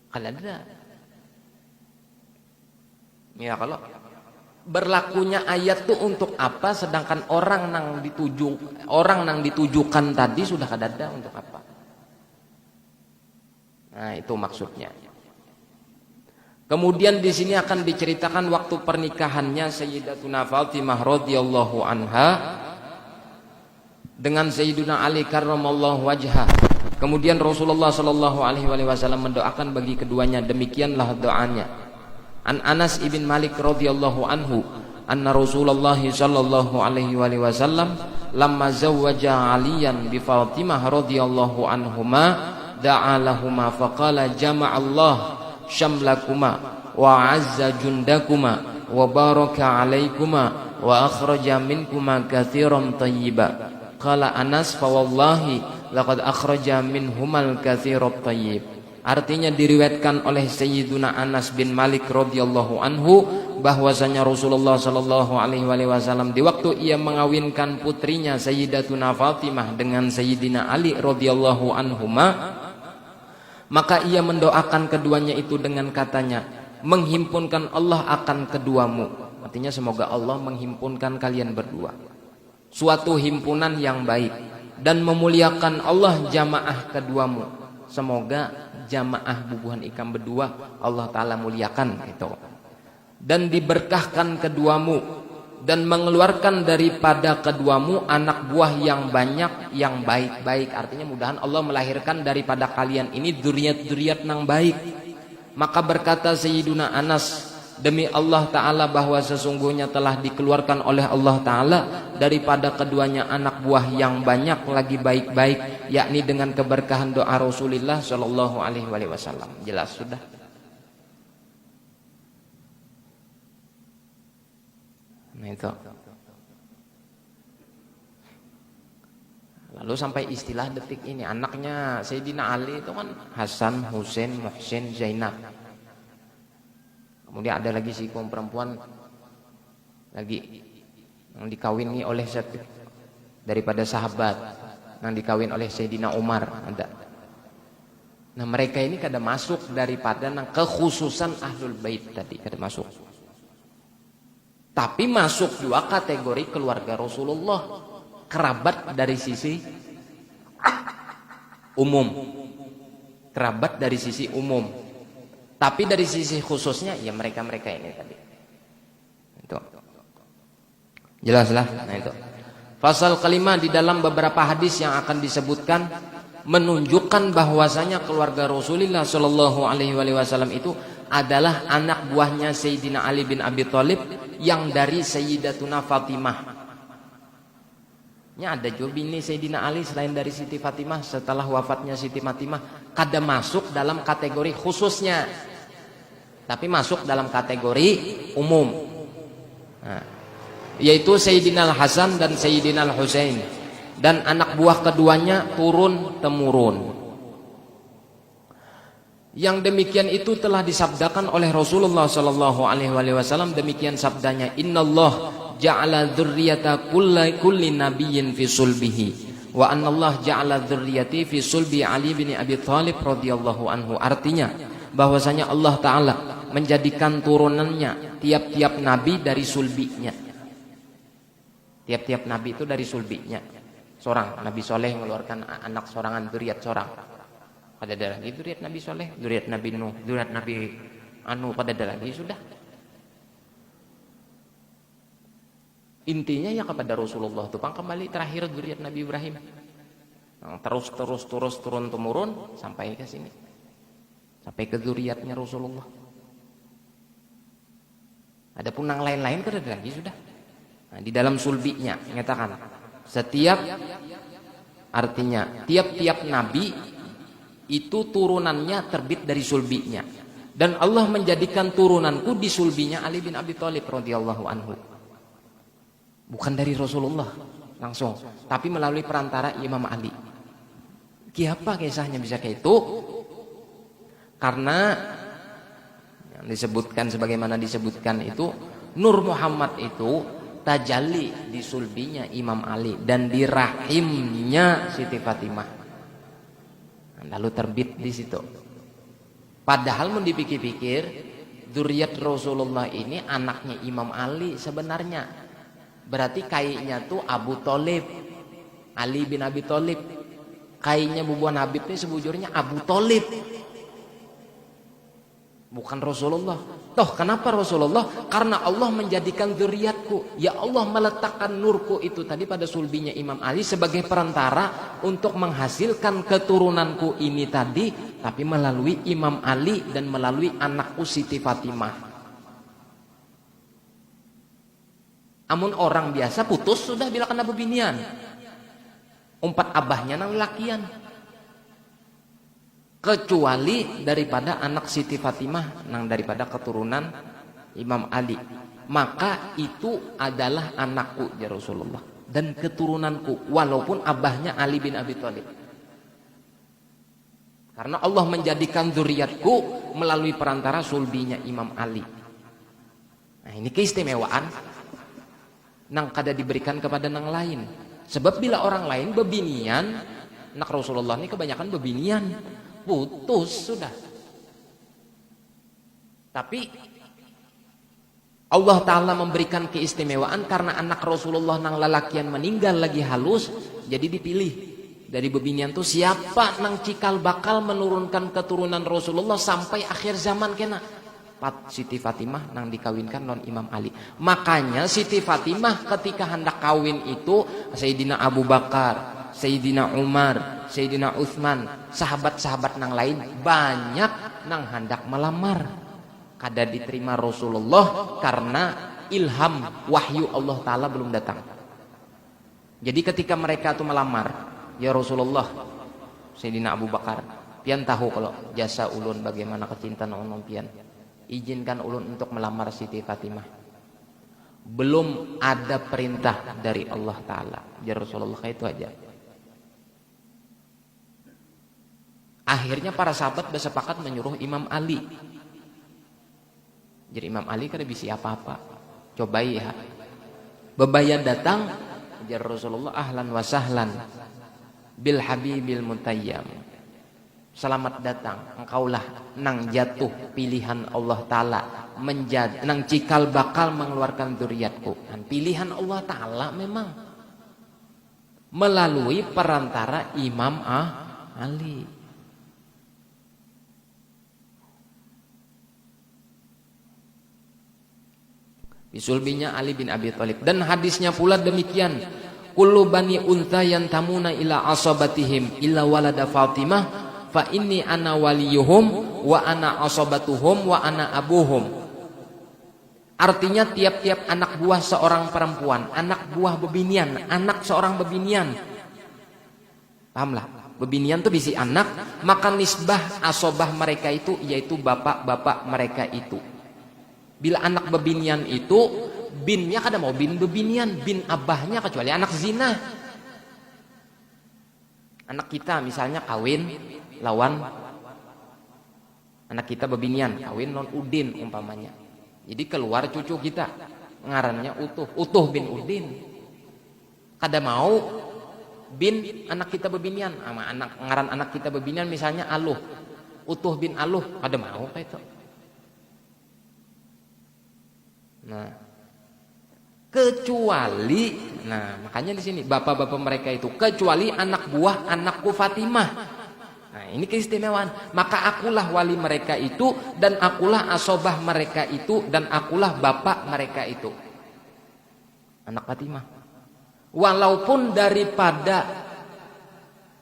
Kadada. Ya kalau berlakunya ayat tuh untuk apa sedangkan orang nang ditujukan tadi sudah kadada untuk apa? Nah, itu maksudnya. Kemudian di sini akan diceritakan waktu pernikahannya Sayyidatuna Fatimah radhiyallahu anha dengan Sayyiduna Ali karramallahu wajhah. Kemudian Rasulullah sallallahu alaihi wasallam mendoakan bagi keduanya, demikianlah doanya. An Anas ibn Malik radhiyallahu anhu anna Rasulullah sallallahu alaihi wasallam lamma zawwaja Aliyan bi Fatimah radhiyallahu anhuma da'a lahumā faqala jama'allah syamlakuma wa 'azza jundakuma wa baraka 'alaikuma wa akhraja minkuma katsiran thayyiba. Qala Anas fa wallahi laqad akhraja minhumal katsirat thayyib. Artinya diriwayatkan oleh Sayyiduna Anas bin Malik radhiyallahu anhu bahwasanya Rasulullah sallallahu alaihi wasallam di waktu ia mengawinkan putrinya Sayyidatuna Fatimah dengan Sayyidina Ali radhiyallahu anhuma, maka ia mendoakan keduanya itu dengan katanya, menghimpunkan Allah akan keduamu. Artinya semoga Allah menghimpunkan kalian berdua suatu himpunan yang baik dan memuliakan Allah jamaah keduamu. Semoga jamaah bubuhan ikam berdua Allah Ta'ala muliakan gitu. Dan diberkahkan keduamu dan mengeluarkan daripada keduamu anak buah yang banyak yang baik-baik. Artinya mudahan Allah melahirkan daripada kalian ini dzurriat-dzurriat nang baik. Maka berkata Sayyiduna Anas, demi Allah Ta'ala bahwa sesungguhnya telah dikeluarkan oleh Allah Ta'ala daripada keduanya anak buah yang banyak lagi baik-baik, yakni dengan keberkahan doa Rasulullah Shallallahu Alaihi Wasallam. Jelas sudah. Nah itu. Lalu sampai istilah detik ini anaknya Sayyidina Ali itu kan Hasan, Husain, Muhsin, Zainab. Kemudian ada lagi si kaum perempuan lagi yang dikawini oleh daripada sahabat yang dikawin oleh Sayyidina Umar ada. Nah mereka ini kada masuk daripada kekhususan Ahlul Bait tadi kada masuk. Tapi masuk dua kategori keluarga Rasulullah, kerabat dari sisi umum, kerabat dari sisi umum. Tapi dari sisi khususnya ya mereka-mereka ini tadi. Itu. Jelaslah. Nah itu. Pasal kelima di dalam beberapa hadis yang akan disebutkan menunjukkan bahwasanya keluarga Rasulullah Shallallahu Alaihi Wasallam itu adalah anak buahnya Sayyidina Ali bin Abi Thalib yang dari Sayyidatuna Fatimah. Nya ada juga bini Sayyidina Ali selain dari Siti Fatimah setelah wafatnya Siti Fatimah kada masuk dalam kategori khususnya, tapi masuk dalam kategori umum. Nah, yaitu Sayyidina Al-Hasan dan Sayyidina Al-Husain, dan anak buah keduanya turun temurun. Yang demikian itu telah disabdakan oleh Rasulullah Sallallahu Alaihi Wasallam. Demikian sabdanya, Innallah ja'ala dzurriyyata kulli nabiyyin fi sulbihi wa annallah ja'ala dzurriyyati fi sulbi Ali bin Abi Thalib radhiyallahu anhu. Artinya bahwasanya Allah Ta'ala menjadikan turunannya tiap-tiap nabi dari sulbinya. Tiap-tiap nabi itu dari sulbinya. Seorang Nabi Soleh mengeluarkan anak sorangan, dzurriat seorang. Pada ada lagi dzurriat Nabi Soleh, dzurriat Nabi Nuh, dzurriat Nabi Anu, pada ada lagi sudah. Intinya ya kepada Rasulullah itu kembali terakhir dzurriat Nabi Ibrahim. Terus turun temurun sampai ke sini. Sampai ke zuriatnya Rasulullah. Adapun yang lain-lain kan ada lagi sudah. Nah, di dalam sulbinya mengatakan artinya tiap-tiap nabi itu turunannya terbit dari sulbinya. Dan Allah menjadikan turunanku di sulbinya Ali bin Abi Thalib radhiyallahu anhu. Bukan dari Rasulullah langsung, tapi melalui perantara Imam Ali. Kenapa kisahnya bisa kayak itu? Karena yang disebutkan sebagaimana disebutkan itu, Nur Muhammad itu tajalli di sulbinya Imam Ali dan di rahimnya Siti Fatimah. Lalu terbit di situ. Padahal mau dipikir-pikir, zuriat Rasulullah ini anaknya Imam Ali sebenarnya. Berarti kayaknya tuh Abu Thalib, Ali bin Abi Thalib. Kayaknya bubuan Habib ini sebujurnya Abu Thalib. Bukan Rasulullah. Toh kenapa Rasulullah? Karena Allah menjadikan zuriatku. Ya Allah meletakkan nurku itu tadi pada sulbinya Imam Ali sebagai perantara untuk menghasilkan keturunanku ini tadi, tapi melalui Imam Ali dan melalui anakku Siti Fatimah. Amun orang biasa putus sudah bila kena bebinian. Umpat abahnya nang lakian. Kecuali daripada anak Siti Fatimah nang daripada keturunan Imam Ali, maka itu adalah anakku ya Rasulullah dan keturunanku walaupun abahnya Ali bin Abi Thalib. Karena Allah menjadikan zuriatku melalui perantara sulbinya Imam Ali. Nah, ini keistimewaan nang kada diberikan kepada nang lain. Sebab bila orang lain bebinian, anak Rasulullah ini kebanyakan bebinian. Putus sudah. Tapi Allah Ta'ala memberikan keistimewaan karena anak Rasulullah nang lalakian meninggal lagi halus, jadi dipilih dari bebinian tuh siapa nang cikal bakal menurunkan keturunan Rasulullah sampai akhir zaman kena. Siti Fatimah nang dikawinkan non Imam Ali. Makanya Siti Fatimah ketika hendak kawin itu Sayyidina Abu Bakar, Sayyidina Umar, Sayyidina Utsman, sahabat-sahabat nang lain banyak nang hendak melamar. Kada diterima Rasulullah karena ilham wahyu Allah Ta'ala belum datang. Jadi ketika mereka itu melamar, ya Rasulullah, Sayyidina Abu Bakar, pian tahu kalau jasa ulun bagaimana kecintaan ulun pian. Izinkan ulun untuk melamar Siti Fatimah. Belum ada perintah dari Allah Ta'ala. Ya Rasulullah, kayak itu aja. Akhirnya para sahabat bersepakat menyuruh Imam Ali. Jadi Imam Ali kada bisa apa-apa. Cobai ya. Bebayan datang, ya Rasulullah, ahlan wa sahlan bil habibil mutayyam. Selamat datang, engkaulah nang jatuh pilihan Allah Ta'ala, nang cikal bakal mengeluarkan zuriatku. Dan pilihan Allah Ta'ala memang melalui perantara Imam Ali. Bisulbinya Ali bin Abi Thalib. Dan hadisnya pula demikian, kullu bani untha yantamuna ila asabatihim illa walada Fatimah fa inni ana waliyuhum wa ana asabatuhum wa ana abuhum. Artinya tiap-tiap anak buah seorang perempuan, anak buah bebinian, anak seorang bebinian. Pahamlah, bebinian itu bisi anak, maka nisbah asobah mereka itu yaitu bapak-bapak mereka itu. Bila anak bebinian itu, binnya kada mau bin bebinian, bin abahnya kecuali anak zina. Anak kita misalnya kawin lawan anak kita bebinian, kawin non Udin umpamanya. Jadi keluar cucu kita, ngarannya Utuh bin Udin. Kada mau bin anak kita bebinian, sama ngaran anak kita bebinian misalnya Aluh, Utuh bin Aluh, kada mau kayak itu. Nah, kecuali, nah makanya di sini bapak-bapak mereka itu kecuali anak buah anakku Fatimah. Nah ini keistimewaan. Maka akulah wali mereka itu dan akulah asobah mereka itu dan akulah bapak mereka itu. Anak Fatimah. Walaupun daripada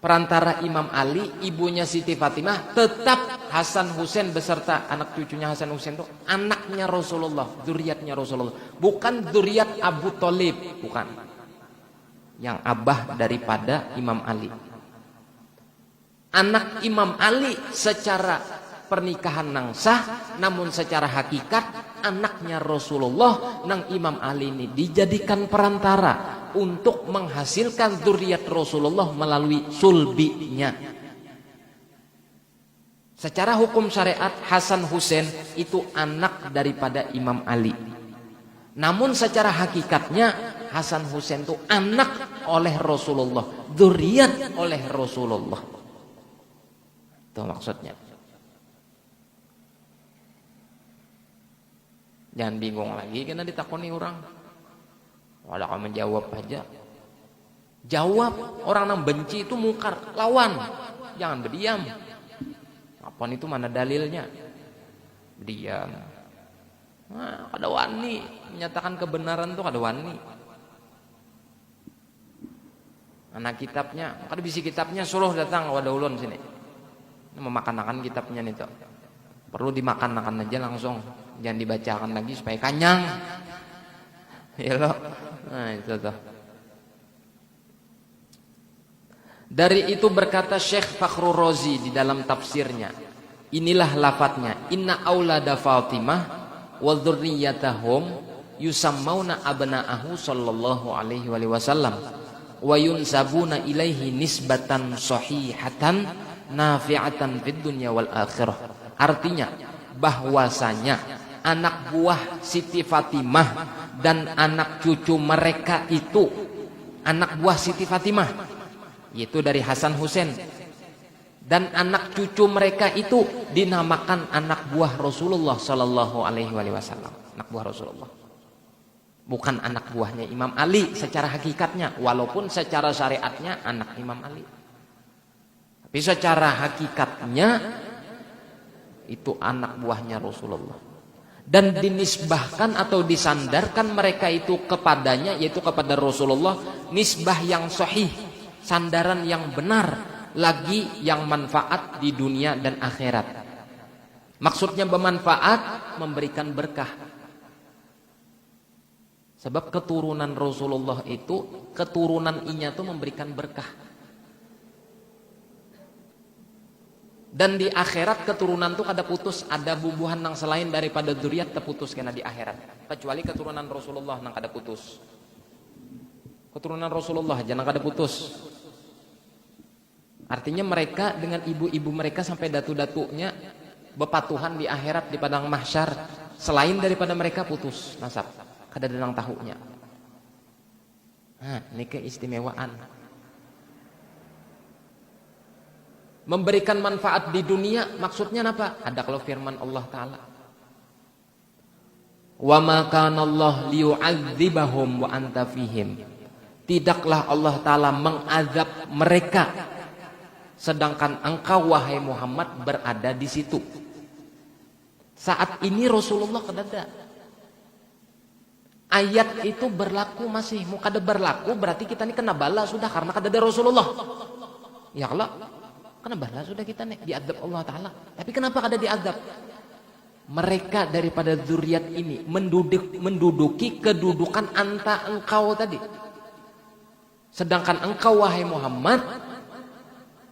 perantara Imam Ali, ibunya Siti Fatimah, tetap Hasan Husain beserta anak cucunya Hasan Husain itu anaknya Rasulullah, zuriatnya Rasulullah, bukan zuriat Abu Thalib, bukan. Yang abah daripada Imam Ali. Anak Imam Ali secara pernikahan nang sah, namun secara hakikat anaknya Rasulullah nang Imam Ali ini dijadikan perantara untuk menghasilkan zuriat Rasulullah melalui sulbinya. Secara hukum syariat Hasan Husain itu anak daripada Imam Ali. Namun secara hakikatnya Hasan Husain itu anak oleh Rasulullah, zuriat oleh Rasulullah. Itu maksudnya. Jangan bingung lagi karena ditakoni orang. Walau kamu menjawab aja. Jawab, orang yang benci itu mungkar, lawan. Jangan berdiam. Apaan itu mana dalilnya? Diam. Nah, ada wani menyatakan kebenaran tuh ada wani. Anak kitabnya, maka bisi kitabnya suruh datang wadah ulun sini. Memakan-makan kitabnya nih tuh. Perlu dimakan-makan aja langsung. Jangan dibacakan lagi supaya kanyang. Ya loh. Nah itu tuh. Dari itu berkata Syekh Fakhrur Razi di dalam tafsirnya. Inilah lafadznya. Inna aulada Fatimah wa dzurriyyatahum yusammauna abna'ahu sallallahu alaihi wasallam wa yunsabuna ilaihi nisbatan sahihatan nafi'atan fid dunya wal akhirah. Artinya bahwasanya anak buah Siti Fatimah dan anak cucu mereka itu anak buah Siti Fatimah, yaitu dari Hasan Husain, dan anak cucu mereka itu dinamakan anak buah Rasulullah Sallallahu Alaihi Wasallam, anak buah Rasulullah, bukan anak buahnya Imam Ali secara hakikatnya, walaupun secara syariatnya anak Imam Ali, tapi secara hakikatnya itu anak buahnya Rasulullah. Dan dinisbahkan atau disandarkan mereka itu kepadanya, yaitu kepada Rasulullah, nisbah yang sahih, sandaran yang benar, lagi yang manfaat di dunia dan akhirat. Maksudnya bermanfaat, memberikan berkah. Sebab keturunan Rasulullah itu, keturunan inya itu memberikan berkah. Dan di akhirat keturunan itu kada putus, ada bubuhan yang selain daripada dzurriat terputus kena di akhirat. Kecuali keturunan Rasulullah yang kada putus. Keturunan Rasulullah jangan kada putus. Artinya mereka dengan ibu-ibu mereka sampai datu-datunya bepatuhan di akhirat di padang mahsyar, selain daripada mereka putus nasab. Kada ada yang tahunya. Nah, ini keistimewaan. Memberikan manfaat di dunia maksudnya apa? Ada kalau firman Allah Ta'ala, wa ma kana Allah liyu'adzibahum wa anta fihim. Tidaklah Allah Ta'ala mengazab mereka sedangkan engkau wahai Muhammad berada di situ. Saat ini Rasulullah kada. Ayat itu berlaku masih, mau kada berlaku berarti kita ini kena bala sudah karena kada ada Rasulullah. Ya Allah, kena bala sudah kita nih diadab Allah Ta'ala. Tapi kenapa kada diadab? Mereka daripada zuriat ini menduduki kedudukan anta engkau tadi. Sedangkan engkau wahai Muhammad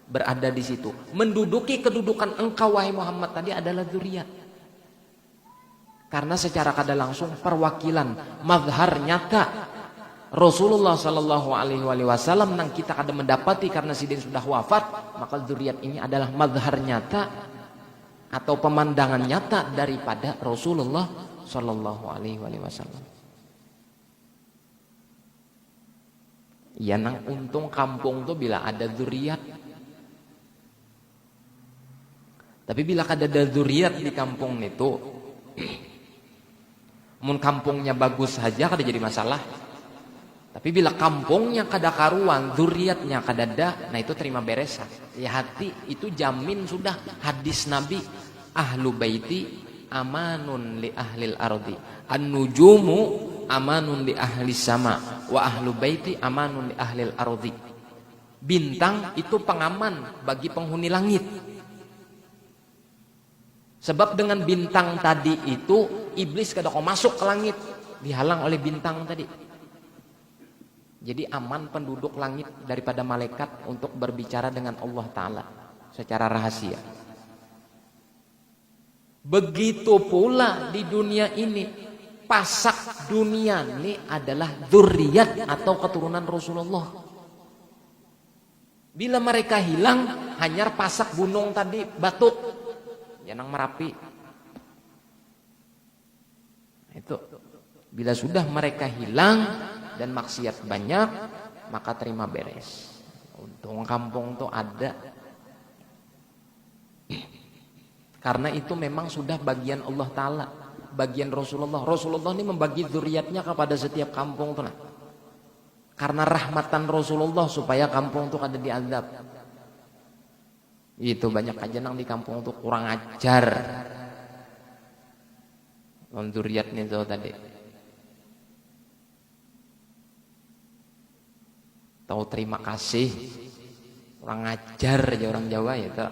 berada di situ. Menduduki kedudukan engkau wahai Muhammad tadi adalah zuriat. Karena secara kada langsung perwakilan mazhar nyata Rasulullah Sallallahu Alaihi Wasallam yang kita kada mendapati karena sidin sudah wafat, maka zuriat ini adalah mazhar nyata atau pemandangan nyata daripada Rasulullah Sallallahu Alaihi Wasallam. Ya nang untung kampung tuh bila ada zuriat. Tapi bila kada ada zuriat di kampung itu, mun kampungnya bagus saja kada jadi masalah. Tapi bila kampungnya kada karuan, zuriatnya kada ada, nah itu terima beresan. Ya hati itu jamin sudah hadis Nabi, ahlu baiti amanun li ahlil ardi, an-nujumu amanun li ahli sama, wa ahlu baiti amanun li ahlil ardi. Bintang itu pengaman bagi penghuni langit. Sebab dengan bintang tadi itu iblis kada kau masuk ke langit, dihalang oleh bintang tadi. Jadi aman penduduk langit daripada malaikat untuk berbicara dengan Allah Ta'ala secara rahasia. Begitu pula di dunia ini, pasak dunia ini adalah dzurriyyat atau keturunan Rasulullah. Bila mereka hilang, hanyar pasak gunung tadi, batu, Yanang Merapi. Itu. Bila sudah mereka hilang dan maksiat banyak, maka terima beres. Untung kampung tuh ada. Karena itu memang sudah bagian Allah Ta'ala, bagian Rasulullah. Rasulullah ini membagi dzurriyyatnya kepada setiap kampung tuh. Nah. Karena rahmatan Rasulullah supaya kampung itu kada diazab. Itu banyak aja nang di kampung itu kurang ajar. Dzurriyyatnya itu tadi. Tahu terima kasih, kurang ajar aja orang Jawa ya tak.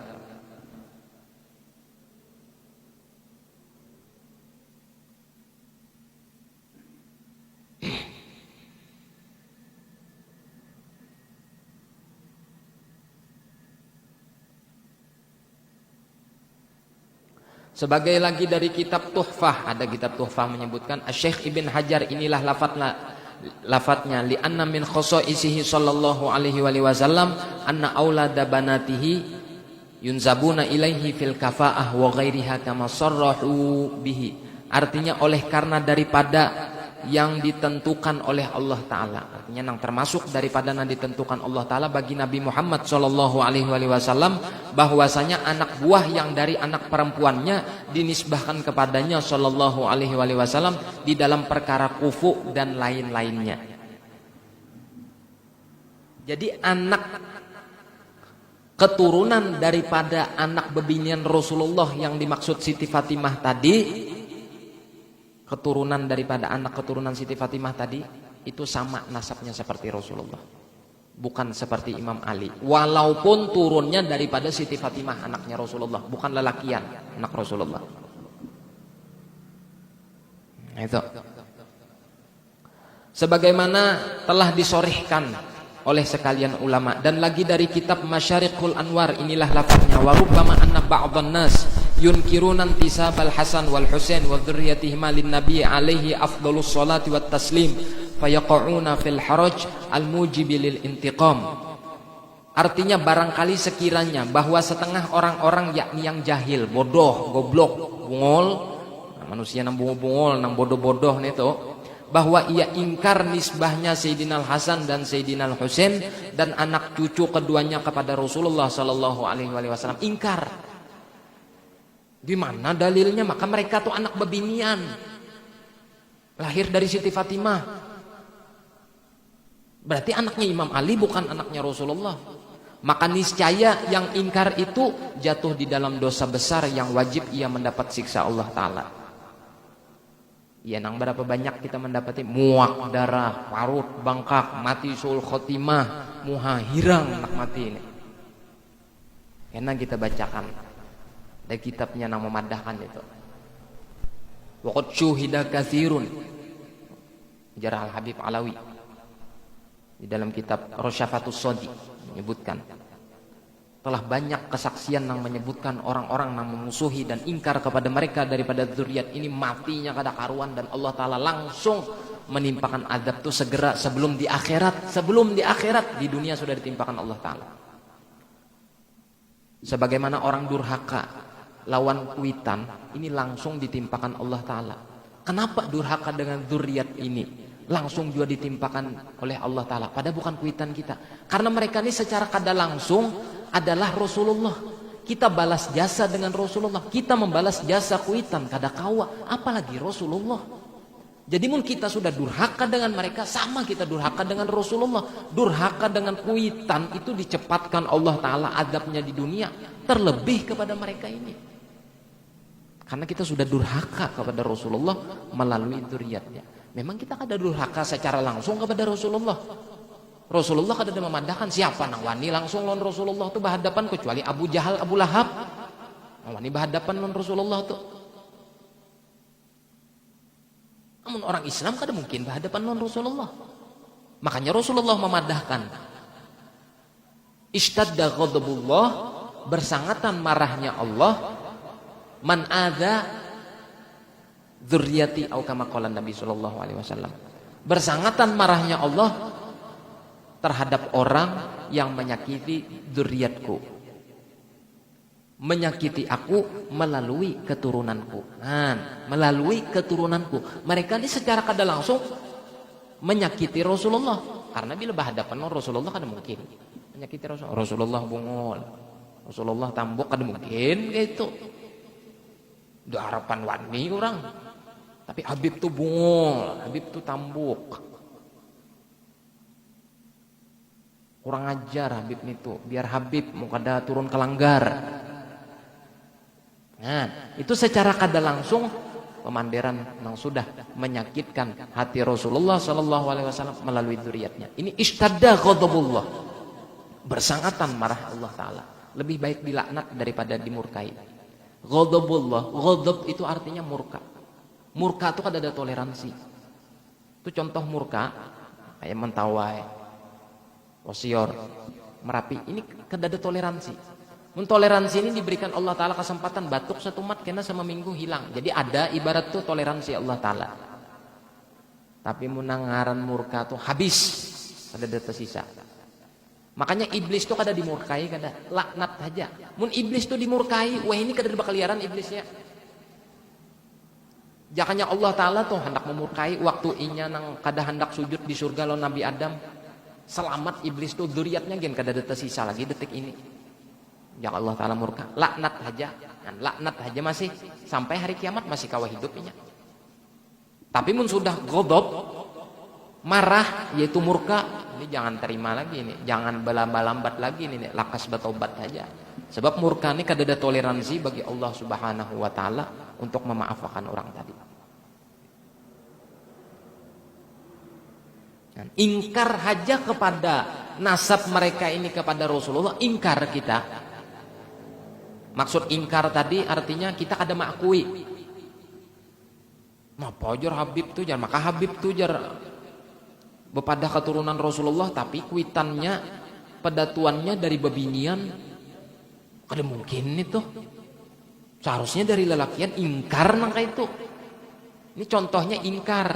Sebagai lagi dari kitab Tuhfah, ada kitab Tuhfah menyebutkan Syekh Ibn Hajar, inilah lafadznya li anna min khasaisihi sallallahu alaihi wasallam anna aulada banatihi yunzabuna ilaihi fil kafaah wa ghairiha kama sarrahu bihi. Artinya oleh karena daripada yang ditentukan oleh Allah Ta'ala, artinya yang termasuk daripada yang ditentukan Allah Ta'ala bagi Nabi Muhammad sallallahu alaihi wasallam, bahwasanya anak buah yang dari anak perempuannya dinisbahkan kepadanya sallallahu alaihi wasallam di dalam perkara kufu dan lain-lainnya. Jadi anak keturunan daripada anak bebinian Rasulullah yang dimaksud Siti Fatimah tadi, keturunan daripada anak keturunan Siti Fatimah tadi itu sama nasabnya seperti Rasulullah, bukan seperti Imam Ali. Walaupun turunnya daripada Siti Fatimah anaknya Rasulullah, bukan lelakian anak Rasulullah. Itu. Sebagaimana telah disorihkan oleh sekalian ulama, dan lagi dari kitab Masyariqul Anwar, inilah lafaznya wa rubbama anna ba'dhan nas yunkiruna intisabal Hasan wal Husain wa dzurriyyatihima lin nabi alaihi afdhalus salati wat taslim fayaqauna fil haraj al mujibi lil intiqam. Artinya barangkali sekiranya bahwa setengah orang-orang yakni yang jahil, bodoh, goblok, bungol, manusia nang bungol nang bodoh-bodoh itu, bahwa ia ingkar nisbahnya Sayyidina Hasan dan Sayyidina Husain dan anak cucu keduanya kepada Rasulullah sallallahu alaihi wasallam. Ingkar. Di mana dalilnya? Maka mereka tuh anak bebinian, lahir dari Siti Fatimah. Berarti anaknya Imam Ali, bukan anaknya Rasulullah. Maka niscaya yang ingkar itu jatuh di dalam dosa besar yang wajib ia mendapat siksa Allah Ta'ala. Ya, nang berapa banyak kita mendapati muak darah, parut, bangkak, mati sul khotimah, muha hirang nak mati ini. Enak kita bacakan dari kitabnya nang memadahkan itu. Wa qad syuhida katsirun, Jarh Al-Habib Alawi di dalam kitab Rasyafatus Sodi menyebutkan telah banyak kesaksian yang menyebutkan orang-orang yang memusuhi dan ingkar kepada mereka daripada dzurriyyat ini matinya kada karuan, dan Allah Ta'ala langsung menimpakan azab itu segera sebelum di akhirat di dunia sudah ditimpakan Allah Ta'ala. Sebagaimana orang durhaka lawan kuitan ini langsung ditimpakan Allah Ta'ala. Kenapa durhaka dengan dzurriyyat ini langsung juga ditimpakan oleh Allah Ta'ala, padahal bukan kuitan kita? Karena mereka ini secara kada langsung adalah Rasulullah. Kita balas jasa dengan Rasulullah, kita membalas jasa kuitan kada kawa, apalagi Rasulullah. Jadi mun kita sudah durhaka dengan mereka, sama kita durhaka dengan Rasulullah. Durhaka dengan kuitan itu dicepatkan Allah Ta'ala azabnya di dunia, terlebih kepada mereka ini. Karena kita sudah durhaka kepada Rasulullah melalui dzurriyyatnya. Memang kita kada durhaka secara langsung kepada Rasulullah. Rasulullah kada ada memadahkan siapa nang wani langsung lawan Rasulullah tuh berhadapan kecuali Abu Jahal, Abu Lahab. Nang wani berhadapan lawan Rasulullah tuh. Namun orang Islam kada mungkin berhadapan lawan Rasulullah. Makanya Rasulullah memadahkan. Ishtadda ghadabullah, bersangatan marahnya Allah, man adza dzurriyyati au kama qala Nabi sallallahu alaihi wasallam. Bersangatan marahnya Allah terhadap orang yang menyakiti dzurriyyatku, menyakiti aku melalui keturunanku. Melalui keturunanku. Mereka ini secara kada langsung menyakiti Rasulullah, karena bila berhadapan dengan Rasulullah kada mungkin menyakiti Rasulullah. Rasulullah bungol, Rasulullah tambuk, kada mungkin gitu. Udah harapan wani orang. Tapi Habib tuh bungol, Habib tuh tambuk. Kurang ajar Habib itu, biar Habib mau kada turun ke langgar. Nah, itu secara kada langsung pemanderan yang sudah menyakitkan hati Rasulullah sallallahu alaihi wasallam melalui dzurriyyatnya. Ini ishtadda ghadabullah. Bersangatan marah Allah taala. Lebih baik dilaknat daripada dimurkai. Ghadabullah, ghadab itu artinya murka. Murka itu kada ada toleransi. Itu contoh murka kayak mentawai, wasior, Merapi, ini kada ada toleransi. Toleransi ini diberikan Allah Ta'ala kesempatan batuk satu mat kena sama minggu hilang. Jadi ada ibarat tuh toleransi Allah Ta'ala. Tapi munangaran murka tuh habis, kada ada tersisa. Makanya iblis tuh kada dimurkai, kada laknat aja. Mun iblis tuh dimurkai, wah ini kada bakaliaran iblisnya. Jakanya Allah Ta'ala tuh hendak memurkai waktu inya nang kada hendak sujud di surga lawan Nabi Adam. Selamat iblis tuh dzurriyyatnya gen kada ada tersisa lagi detik ini. Ya Allah Ta'ala murka, laknat aja, laknat aja masih sampai hari kiamat masih kawah hidupnya. Tapi mun sudah ghadab, marah yaitu murka, ini jangan terima lagi ini, jangan balambat lagi ini, lakas bertobat aja. Sebab murka ini kada ada toleransi bagi Allah Subhanahu wa taala untuk memaafkan orang tadi. Ingkar aja kepada nasab mereka ini kepada Rasulullah, ingkar kita. Maksud ingkar tadi artinya kita kada mengakui. Napa jar Habib tuh jar, maka Habib tuh jar bepada keturunan Rasulullah tapi kuitannya pedatuannya dari babinian. Kada mungkin itu. Seharusnya dari lelakian ingkar nangka itu. Ini contohnya ingkar.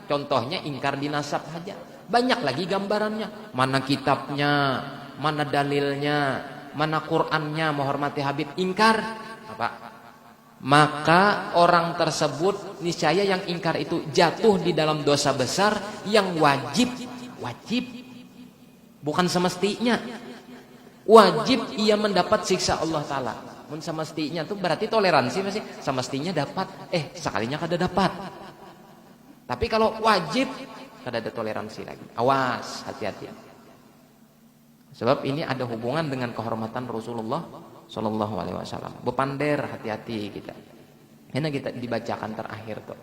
Contohnya ingkar di nasab saja. Banyak lagi gambarannya. Mana kitabnya, mana dalilnya, mana Qur'annya menghormati Habib, ingkar apa? Maka orang tersebut niscaya yang ingkar itu jatuh di dalam dosa besar yang wajib bukan semestinya. Wajib ia mendapat siksa Allah Ta'ala. Mun semestinya itu berarti toleransi masih semestinya dapat, sekalinya kada dapat. Tapi kalau wajib kada ada toleransi lagi. Awas, hati-hati. Sebab ini ada hubungan dengan kehormatan Rasulullah Sallallahu Alaihi Wasallam. Bepander, hati-hati kita. Ini kita dibacakan terakhir tuh.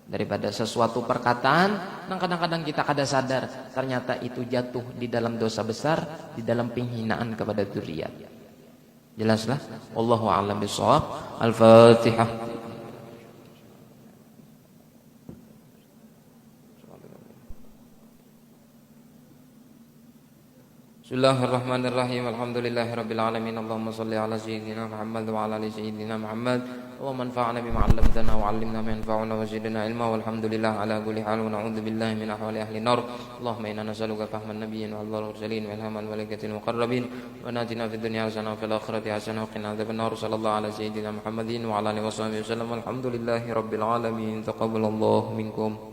Daripada sesuatu perkataan yang kadang-kadang kita kada sadar ternyata itu jatuh di dalam dosa besar, di dalam penghinaan kepada dzurriyyat. Jelaslah. Wallahu a'lam bishawab. Al-Fatihah. Bismillahirrahmanirrahim. Alhamdulillahirabbil alamin. Allahumma shalli ala sayyidina Muhammad wa ala ali sayyidina Muhammad. Allahumma anfa'na bima 'allamtana wa 'allimna ma yanfa'una wa zidna ilma. Walhamdulillah ala kulli hal wa na'udzu billahi min ahwali ahli nar. Allahumma inna nas'aluka fahman nabiyyin wa al mursalin wa ilhamal malaikatil muqarrabin wa natina fid dunya hasanah wa fil akhirati hasanah wa qina adzaban nar. Sallallahu ala sayyidina Muhammadin wa ala alihi washabihi wasallam. Walhamdulillahirabbil alamin. Taqabbalallahu minkum.